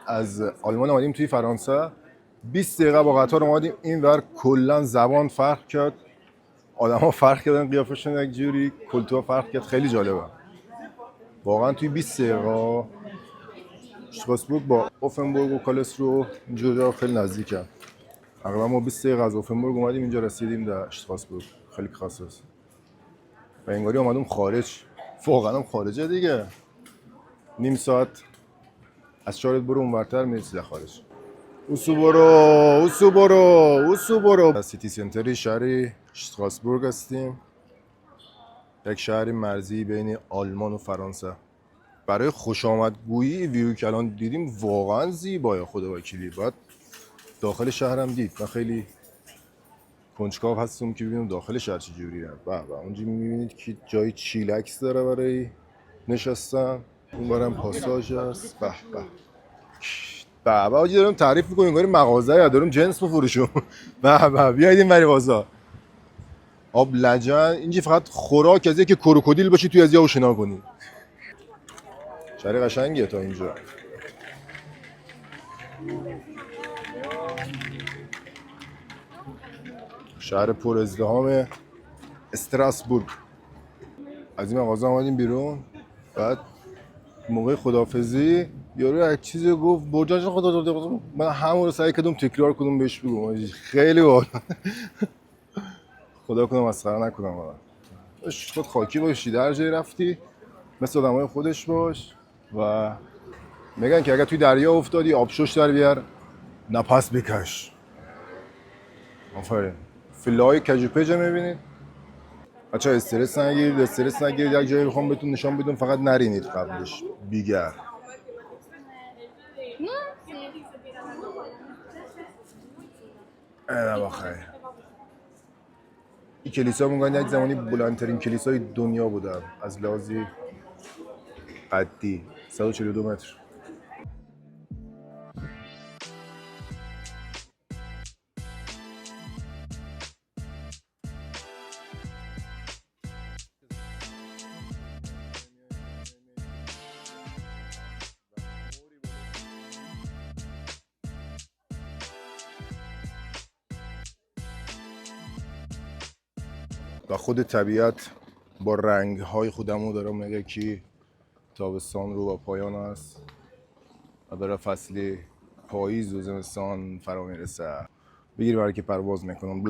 از آلمان اومدیم توی فرانسه. 20 دقیقه با قطار اومدیم اینور. کلا زبان فرق کرد، آدما فرق کردن، قیافشون یک جوری، کلتور فرق کرد. خیلی جالبه واقعا. توی 20 دقیقه استراسبورگ با اوفنبورگ و کالسرو اینجا خیلی نزدیکه. تقریبا ما 20 دقیقه از اوفنبورگ اومدیم اینجا رسیدیم در استراسبورگ. خیلی خاصه و انگاری اومدم خارج. واقعا هم خارجه دیگه. نیم ساعت از شارت برو اونورتر میرسی خارج. اوسو برو سیتی سنتری شهر استراسبورگ هستیم. یک شهر مرزی بین آلمان و فرانسه. برای خوش آمدگویی ویو که الان دیدیم واقعا زیبایه. خدا وکیلی باید داخل شهرم دید. من خیلی کنجکاو هستم که ببینم داخل شهر چجوریه. به اونجا میبینید که جای چیلکس داره برای نشستن. اون برم پاساژ است. به آجی دارم تعریف میکنم انگار مغازه یا دارم جنس بفروشم. به بیاید این بری بازار. آب لجن اینجا فقط خوراک از که کروکودیل باشی توی از یا شنا کنی. شهر قشنگیه تا اینجا. شهر پر ازدحام استراسبورگ. از این مغازه اومدیم بیرون. بعد موقع خداحافظی یارو یک چیزی گفت برجاش خدا. من همون رو سعی کردم تکرار کنم بهش بگم. خیلی باحال. خدا کنم مسخره نکنم. خود خاکی باشی، در جای رفتی مثل آدمای خودش باش. و میگن که اگر توی دریا افتادی آبشوش در بیار، نفس بکش. آفرین. فیلای کجوپیجا میبینید. بچه استرس نگیرید. یک جایی بخوام بهتون نشان بدم فقط نرینید قبلش. بیگر بخیر. این کلیسا میگن یک زمانی بلندترین کلیسای دنیا بوده از لحاظ قدی. 142 متر. و خود طبیعت با رنگ‌های خودمو داره میگه که تابستان رو با پایان است و داره فصل پاییز و زمستان فرا میرسه. بگیر برای که پرواز میکنم.